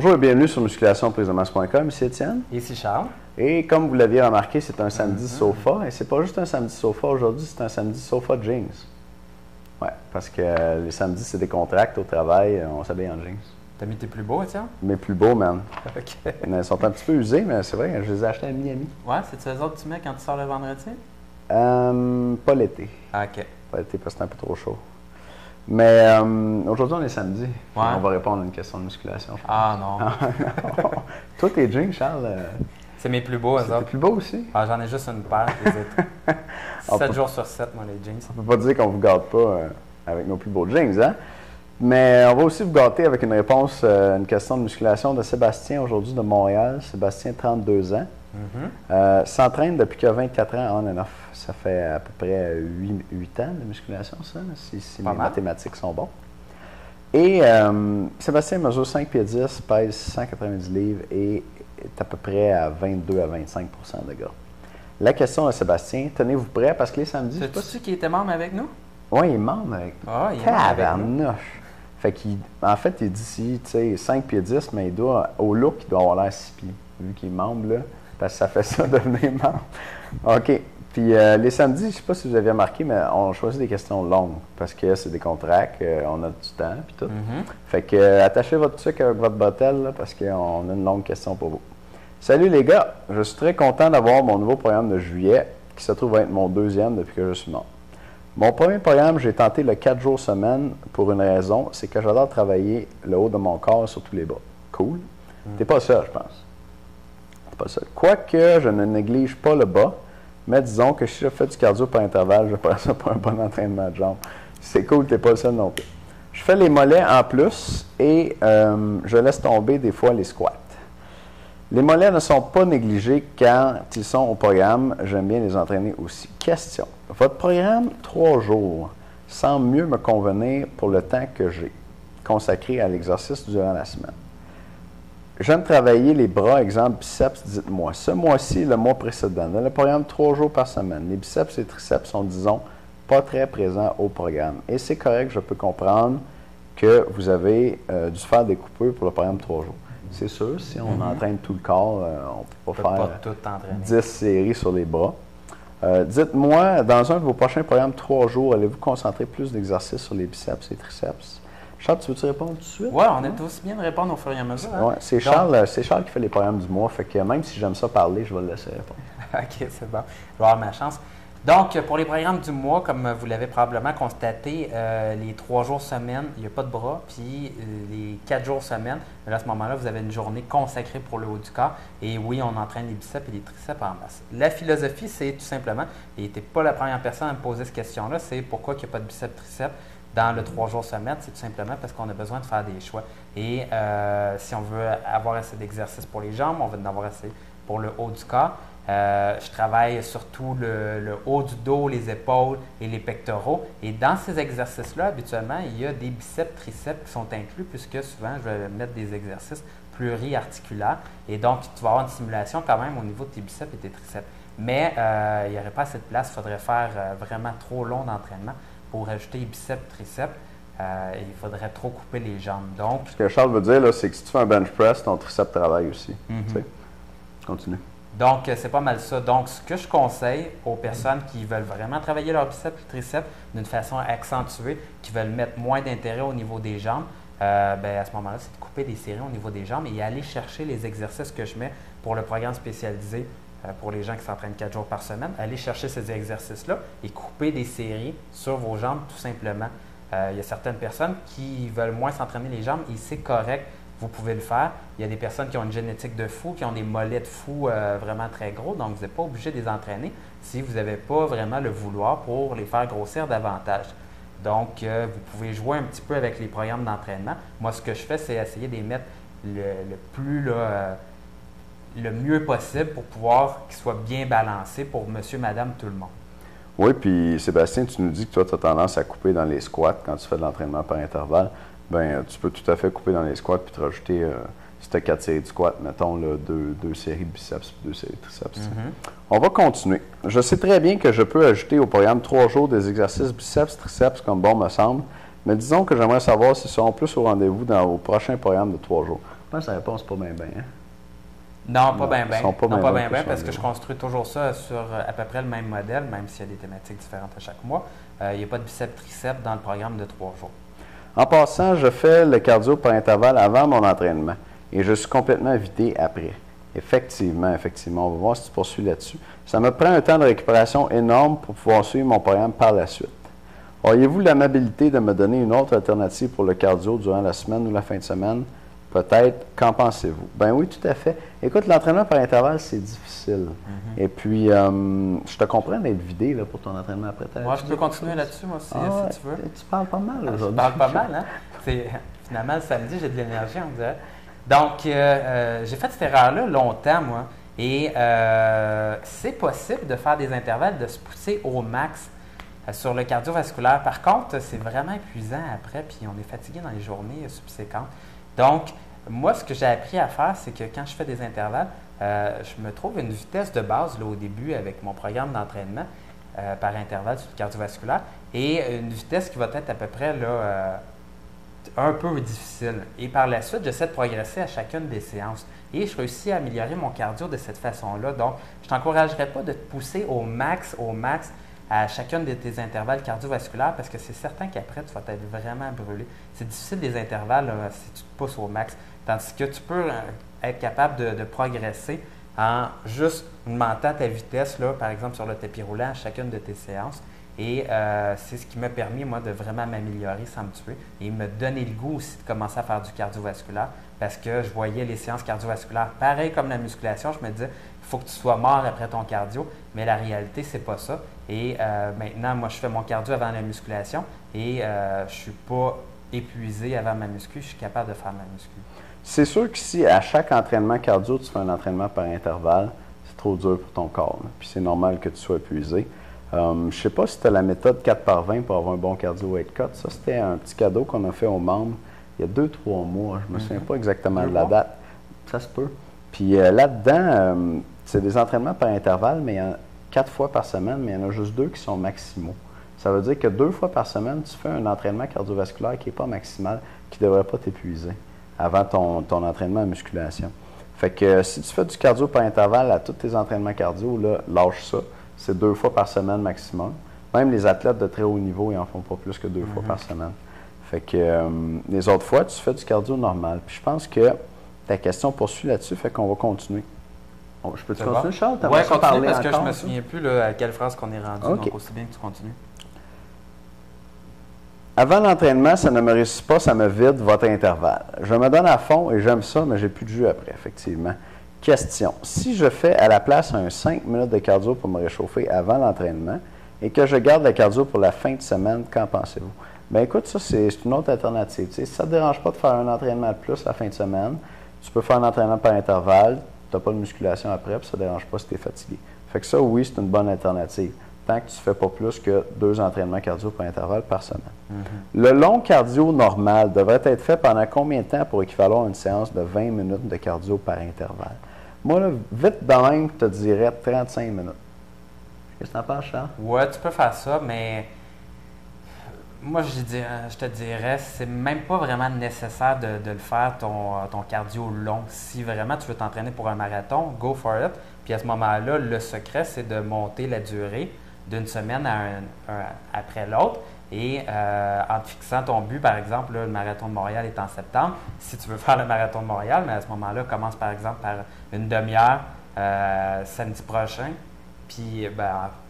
Bonjour et bienvenue sur musculationprisemasse.com, ici Étienne. Ici Charles. Et comme vous l'aviez remarqué, c'est un samedi sofa. Et c'est pas juste un samedi sofa aujourd'hui, c'est un samedi sofa jeans. Ouais, parce que les samedis, c'est des contracts au travail, on s'habille en jeans. T'as mis tes plus beaux, Étienne? Mes plus beaux, man. OK. Ils sont un petit peu usés, mais c'est vrai, je les ai achetés à Miami. Ouais, c'est-tu eux autres que tu mets quand tu sors le vendredi? Pas l'été. Ah, OK. Pas l'été parce que c'est un peu trop chaud. Mais aujourd'hui, on est samedi. Ouais. On va répondre à une question de musculation, je pense. Ah non. Toi, tes jeans, Charles, C'est mes plus beaux, eux c'est autres. plus beau aussi. Ah, j'en ai juste une paire, je les ai. On 7 peut- jours sur 7, moi, les jeans. On ne peut pas dire qu'on ne vous gâte pas avec nos plus beaux jeans, hein? Mais on va aussi vous gâter avec une réponse à une question de musculation de Sébastien, aujourd'hui de Montréal. Sébastien, 32 ans. S'entraîne depuis qu'il a 24 ans on and off. Ça fait à peu près 8 ans de musculation, ça, si Pas mes mal. mathématiques sont bons. Et Sébastien mesure 5 pieds 10, pèse 190 livres et est à peu près à 22 à 25 de gras. La question de Sébastien, tenez-vous prêts parce que les samedis, je sais pas Sais-tu qui était membre avec nous? oui, il est membre avec Ah, il est membre avec nous. tabarnouche. Fait qu'en fait, il dit ici, tu sais, 5 pieds 10, mais il doit, au look, il doit avoir l'air 6 pieds, vu qu'il est membre, là, parce que ça fait ça, devenir membre. OK. Puis les samedis, je ne sais pas si vous avez remarqué, mais on choisit des questions longues, parce que c'est des contracts, on a du temps, puis tout. Fait que attachez votre sucre avec votre bretelle, là, parce qu'on a une longue question pour vous. Salut les gars, je suis très content d'avoir mon nouveau programme de juillet, qui se trouve être mon deuxième depuis que je suis membre. Mon premier programme, j'ai tenté le 4 jours semaine pour une raison, c'est que j'adore travailler le haut de mon corps sur tous les bras. Cool. T'es pas seul, je pense. T'es pas seul. Quoique je ne néglige pas le bas, mais disons que si je fais du cardio par intervalle, je prends ça pour un bon entraînement de jambes. C'est cool, t'es pas le seul non plus. Je fais les mollets en plus et je laisse tomber des fois les squats. Les mollets ne sont pas négligés quand ils sont au programme. J'aime bien les entraîner aussi. Question. Votre programme 3 jours semble mieux me convenir pour le temps que j'ai consacré à l'exercice durant la semaine. J'aime travailler les bras, exemple biceps, dites-moi. Ce mois-ci, le mois précédent, dans le programme 3 jours par semaine, les biceps et triceps sont, disons, pas très présents au programme. Et c'est correct, je peux comprendre que vous avez dû faire des coupures pour le programme 3 jours. C'est sûr, si on entraîne tout le corps, on ne peut pas faire pas tout entraîner. 10 séries sur les bras. Dites-moi, dans un de vos prochains programmes 3 jours, allez-vous concentrer plus d'exercices sur les biceps et triceps? Charles, tu veux-tu répondre tout de suite? Ouais, on est aussi bien de répondre au fur et à mesure. Hein? Ouais, c'est Charles qui fait les programmes du mois, fait que même si j'aime ça parler, je vais le laisser répondre. OK, c'est bon. Je vais avoir ma chance. Donc, pour les programmes du mois, comme vous l'avez probablement constaté, les 3 jours semaine, il n'y a pas de bras, puis les 4 jours semaine, là, à ce moment-là, vous avez une journée consacrée pour le haut du corps. Et oui, on entraîne les biceps et les triceps en masse. La philosophie, c'est tout simplement, et tu n'es pas la première personne à me poser cette question-là, c'est pourquoi il n'y a pas de biceps, triceps dans le 3 jours semaine, c'est tout simplement parce qu'on a besoin de faire des choix. Et si on veut avoir assez d'exercices pour les jambes, on veut en avoir assez pour le haut du corps. Je travaille surtout le haut du dos, les épaules et les pectoraux. Et dans ces exercices-là, habituellement, il y a des biceps, triceps qui sont inclus puisque souvent, je vais mettre des exercices pluriarticulaires. Et donc, tu vas avoir une stimulation quand même au niveau de tes biceps et tes triceps. Mais il n'y aurait pas assez de place. Il faudrait faire vraiment trop long d'entraînement pour ajouter biceps, triceps. Il faudrait trop couper les jambes. Donc, Ce que Charles veut dire, là, c'est que si tu fais un bench press, ton triceps travaille aussi. Tu sais. Continue. Donc, c'est pas mal ça. Donc, ce que je conseille aux personnes qui veulent vraiment travailler leur biceps et triceps d'une façon accentuée, qui veulent mettre moins d'intérêt au niveau des jambes, à ce moment-là, c'est de couper des séries au niveau des jambes et aller chercher les exercices que je mets pour le programme spécialisé pour les gens qui s'entraînent 4 jours par semaine. Aller chercher ces exercices-là et couper des séries sur vos jambes, tout simplement. Il y a certaines personnes qui veulent moins s'entraîner les jambes et c'est correct. Vous pouvez le faire. Il y a des personnes qui ont une génétique de fou, qui ont des mollets de fou vraiment très gros, donc vous n'êtes pas obligé de les entraîner si vous n'avez pas vraiment le vouloir pour les faire grossir davantage. Donc, vous pouvez jouer un petit peu avec les programmes d'entraînement. Moi, ce que je fais, c'est essayer de les mettre le mieux possible pour pouvoir qu'ils soient bien balancés pour monsieur, madame, tout le monde. Oui, puis Sébastien, tu nous dis que toi, tu as tendance à couper dans les squats quand tu fais de l'entraînement par intervalle. Bien, tu peux tout à fait couper dans les squats puis te rajouter, si tu as 4 séries de squats, mettons, là, deux séries de biceps puis 2 séries de triceps. On va continuer. Je sais très bien que je peux ajouter au programme 3 jours des exercices biceps, triceps comme bon me semble, mais disons que j'aimerais savoir s'ils seront plus au rendez-vous dans vos prochains programmes de 3 jours. Je pense que la réponse n'est pas bien, hein? Non, pas bien, ils sont pas non, ben pas ben bien, tous parce que je environ. construis toujours ça sur à peu près le même modèle, même s'il y a des thématiques différentes à chaque mois. Il n'y a pas de biceps-triceps dans le programme de 3 jours. En passant, je fais le cardio par intervalle avant mon entraînement et je suis complètement vidé après. Effectivement, on va voir si tu poursuis là-dessus. Ça me prend un temps de récupération énorme pour pouvoir suivre mon programme par la suite. Auriez-vous l'amabilité de me donner une autre alternative pour le cardio durant la semaine ou la fin de semaine? Peut-être. Qu'en pensez-vous? Ben oui, tout à fait. Écoute, l'entraînement par intervalle, c'est difficile. Et puis, je te comprends d'être vidé là, pour ton entraînement après. Moi, je peux continuer là-dessus, moi aussi, si tu veux. Tu parles pas mal Je aujourd'hui. parle pas mal, hein? Finalement, le samedi, j'ai de l'énergie, on dirait. Donc, j'ai fait cette erreur-là longtemps, moi. Et c'est possible de faire des intervalles, de se pousser au max sur le cardiovasculaire. Par contre, c'est vraiment épuisant après, puis on est fatigué dans les journées subséquentes. Donc, moi, ce que j'ai appris à faire, c'est que quand je fais des intervalles, je me trouve une vitesse de base là, au début avec mon programme d'entraînement par intervalle sur le cardiovasculaire et une vitesse qui va être à peu près là, un peu difficile. Et par la suite, j'essaie de progresser à chacune des séances. Et je réussis à améliorer mon cardio de cette façon-là. Donc, je ne t'encouragerais pas de te pousser au max, à chacun de tes intervalles cardiovasculaires parce que c'est certain qu'après, tu vas être vraiment brûlé. C'est difficile des intervalles là, si tu te pousses au max. Tandis que tu peux être capable de progresser en juste augmentant ta vitesse, là, par exemple sur le tapis roulant à chacune de tes séances. Et c'est ce qui m'a permis, moi, de vraiment m'améliorer sans me tuer et me donner le goût aussi de commencer à faire du cardiovasculaire parce que je voyais les séances cardiovasculaires pareil comme la musculation. Je me disais, il faut que tu sois mort après ton cardio, mais la réalité, c'est pas ça. Et maintenant, moi, je fais mon cardio avant la musculation et je ne suis pas épuisé avant ma muscu. Je suis capable de faire ma muscu. C'est sûr que si à chaque entraînement cardio, tu fais un entraînement par intervalle, c'est trop dur pour ton corps. Là. Puis c'est normal que tu sois épuisé. Je ne sais pas si tu as la méthode 4x20 pour avoir un bon cardio weight cut. Ça, c'était un petit cadeau qu'on a fait aux membres il y a 2-3 mois. Je ne me souviens pas exactement de la date. Ça se peut. Puis là-dedans, c'est des entraînements par intervalle, mais il y en a 4 fois par semaine, mais il y en a juste 2 qui sont maximaux. Ça veut dire que 2 fois par semaine, tu fais un entraînement cardiovasculaire qui n'est pas maximal, qui ne devrait pas t'épuiser avant ton entraînement en musculation. Fait que si tu fais du cardio par intervalle à tous tes entraînements cardio, là, lâche ça. C'est 2 fois par semaine maximum. Même les athlètes de très haut niveau, ils n'en font pas plus que 2 fois par semaine. Fait que les autres fois, tu fais du cardio normal. Puis je pense que ta question poursuit là-dessus, fait qu'on va continuer. Bon, je peux-tu continuer, Charles? Oui, continue parce que je ne me souviens plus là, à quelle phrase qu'on est rendu. Okay. Donc aussi bien que tu continues. Avant l'entraînement, ça ne me réussit pas, ça me vide votre intervalle. Je me donne à fond et j'aime ça, mais j'ai plus de jus après, effectivement. Question. Si je fais à la place un 5 minutes de cardio pour me réchauffer avant l'entraînement et que je garde le cardio pour la fin de semaine, qu'en pensez-vous? Bien, écoute, ça, c'est une autre alternative. Tu sais, si ça ne te dérange pas de faire un entraînement de plus la fin de semaine, tu peux faire un entraînement par intervalle, tu n'as pas de musculation après, puis ça ne te dérange pas si tu es fatigué. Fait que ça, oui, c'est une bonne alternative. Tant que tu ne fais pas plus que 2 entraînements cardio par intervalle par semaine. Le long cardio normal devrait être fait pendant combien de temps pour équivaloir à une séance de 20 minutes de cardio par intervalle? Moi, là, vite de même, je te dirais 35 minutes. Qu'est-ce que tu en penses, Charles? Oui, tu peux faire ça, mais moi, je te dirais, c'est même pas vraiment nécessaire de le faire, ton cardio long. Si vraiment tu veux t'entraîner pour un marathon, go for it. Puis à ce moment-là, le secret, c'est de monter la durée d'une semaine après l'autre. Et en te fixant ton but, par exemple, là, le marathon de Montréal est en septembre. Si tu veux faire le marathon de Montréal, mais à ce moment-là, commence par exemple par une demi-heure samedi prochain, puis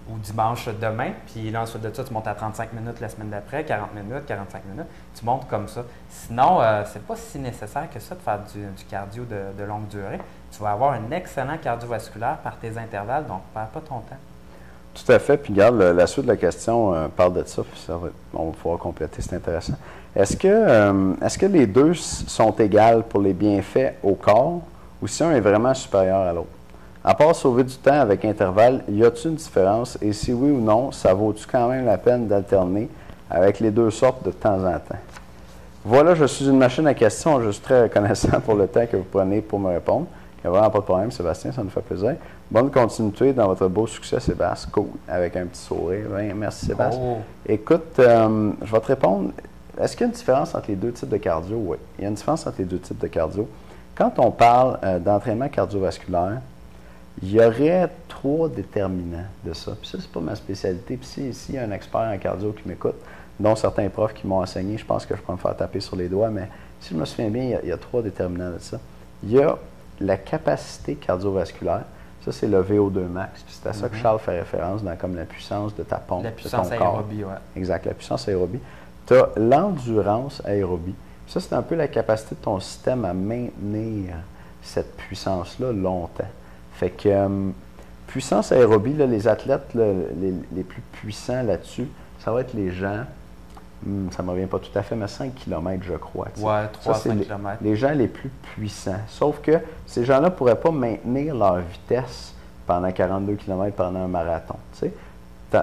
ou dimanche demain. Puis là, ensuite de ça, tu montes à 35 minutes la semaine d'après, 40 minutes, 45 minutes. Tu montes comme ça. Sinon, c'est pas si nécessaire que ça de faire du cardio de longue durée. Tu vas avoir un excellent cardiovasculaire par tes intervalles, donc perds pas ton temps. Tout à fait. Puis regarde, la suite de la question parle de ça, puis on va pouvoir compléter, c'est intéressant. Est-ce que les deux sont égales pour les bienfaits au corps ou si un est vraiment supérieur à l'autre? À part sauver du temps avec intervalle, y a-t-il une différence? Et si oui ou non, ça vaut-tu quand même la peine d'alterner avec les deux sortes de temps en temps? Voilà, je suis une machine à questions. Je suis très reconnaissant pour le temps que vous prenez pour me répondre. Il n'y a vraiment pas de problème, Sébastien, ça nous fait plaisir. Bonne continuité dans votre beau succès, Sébastien. Cool, avec un petit sourire. Bien, merci, Sébastien. Oh. Écoute, je vais te répondre. Est-ce qu'il y a une différence entre les deux types de cardio? Oui, il y a une différence entre les deux types de cardio. Quand on parle d'entraînement cardiovasculaire, il y aurait 3 déterminants de ça. Puis ça, c'est pas ma spécialité. Puis s'il y a un expert en cardio qui m'écoute, dont certains profs qui m'ont enseigné, je pense que je peux me faire taper sur les doigts, mais si je me souviens bien, il y a 3 déterminants de ça. Il y a la capacité cardiovasculaire. Ça, c'est le VO2 max. Puis c'est à ça que Charles fait référence dans comme la puissance de ta pompe, La de ton puissance corps. aérobie, oui. Exact, la puissance aérobie. Tu as l'endurance aérobie. Ça, c'est un peu la capacité de ton système à maintenir cette puissance-là longtemps. Fait que puissance aérobie, là, les athlètes là, les plus puissants là-dessus, ça va être les gens, ça ne me revient pas tout à fait, mais 5 km, je crois. Oui, 3-5 km. Les gens les plus puissants. Sauf que ces gens-là ne pourraient pas maintenir leur vitesse pendant 42 km pendant un marathon. T'sais.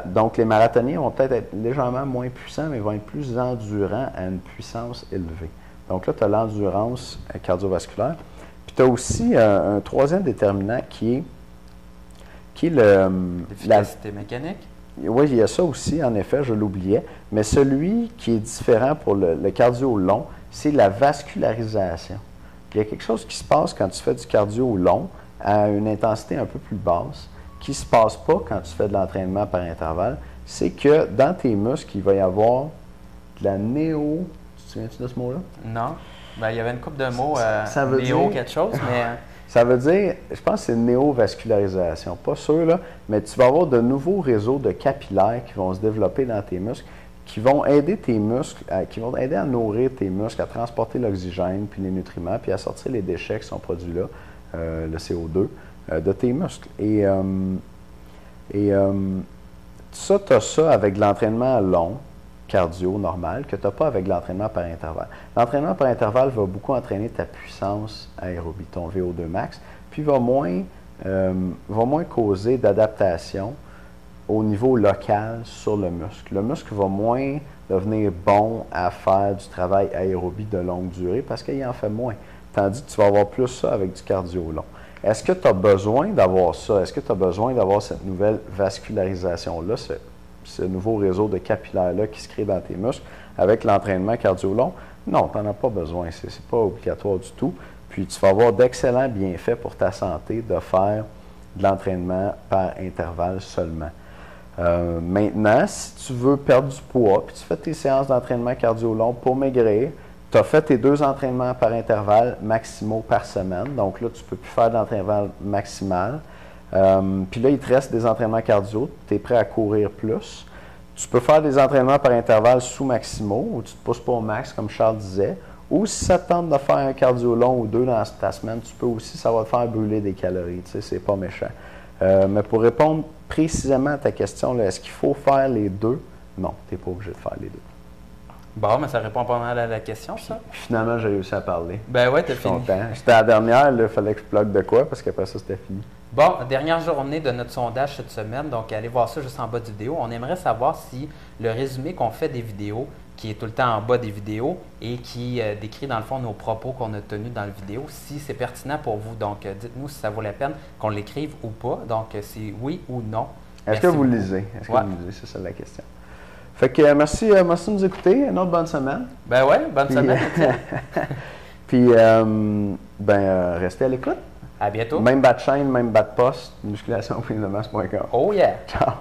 Donc, les marathoniens vont peut-être être légèrement moins puissants, mais vont être plus endurants à une puissance élevée. Donc là, tu as l'endurance cardiovasculaire. Puis tu as aussi un troisième déterminant qui est l'efficacité mécanique. Oui, il y a ça aussi, en effet, je l'oubliais. Mais celui qui est différent pour le cardio long, c'est la vascularisation. Il y a quelque chose qui se passe quand tu fais du cardio long à une intensité un peu plus basse, qui ne se passe pas quand tu fais de l'entraînement par intervalle. C'est que dans tes muscles, il va y avoir de la néo... Tu te souviens-tu de ce mot-là? Non. Ben, il y avait une couple de mots, ça veut néo dire... quelque chose, mais... Ça veut dire, je pense que c'est néovascularisation, pas sûr, là, mais tu vas avoir de nouveaux réseaux de capillaires qui vont se développer dans tes muscles, qui vont aider tes muscles, qui vont aider à nourrir tes muscles, à transporter l'oxygène, puis les nutriments, puis à sortir les déchets qui sont produits là, le CO2, de tes muscles. Ça, tu as ça avec de l'entraînement long, cardio normal, que tu n'as pas avec l'entraînement par intervalle. L'entraînement par intervalle va beaucoup entraîner ta puissance aérobie, ton VO2 max, puis va moins causer d'adaptation au niveau local sur le muscle. Le muscle va moins devenir bon à faire du travail aérobie de longue durée parce qu'il en fait moins. Tandis que tu vas avoir plus ça avec du cardio long. Est-ce que tu as besoin d'avoir ça? Est-ce que tu as besoin d'avoir cette nouvelle vascularisation-là, ce nouveau réseau de capillaires-là qui se crée dans tes muscles avec l'entraînement cardio long? Non, tu n'en as pas besoin. Ce n'est pas obligatoire du tout. Puis tu vas avoir d'excellents bienfaits pour ta santé de faire de l'entraînement par intervalle seulement. Maintenant, si tu veux perdre du poids, puis tu fais tes séances d'entraînement cardio long pour maigrir, tu as fait tes 2 entraînements par intervalle maximaux par semaine. Donc là, tu ne peux plus faire d'entraînement maximal. Puis là, il te reste des entraînements cardio. Tu es prêt à courir plus. Tu peux faire des entraînements par intervalle sous-maximaux, où tu ne te pousses pas au max, comme Charles disait. Ou si ça te tente de faire un cardio long ou 2 dans ta semaine, tu peux aussi, ça va te faire brûler des calories. Tu sais, c'est pas méchant. Mais pour répondre précisément à ta question, est-ce qu'il faut faire les 2? Non, tu n'es pas obligé de faire les 2. Bon, mais ça répond pas mal à la question, ça. Finalement, j'ai réussi à parler. Ben ouais, t'as Je suis fini. content. C'était la dernière, il fallait que je plug de quoi, parce qu'après ça, c'était fini. Bon, dernière journée de notre sondage cette semaine, donc allez voir ça juste en bas de vidéo. On aimerait savoir si le résumé qu'on fait des vidéos, qui est tout le temps en bas des vidéos et qui décrit dans le fond nos propos qu'on a tenus dans la vidéo, si c'est pertinent pour vous. Donc, dites-nous si ça vaut la peine qu'on l'écrive ou pas. Donc, c'est oui ou non. Est-ce que vous le lisez? Est-ce que vous le lisez? C'est ça la question. Fait que merci de nous écouter. Une autre bonne semaine. Ben ouais, bonne semaine. Puis, restez à l'écoute. À bientôt. Même bas de chaîne, même bas de poste, musculation.com. Oh yeah! Ciao!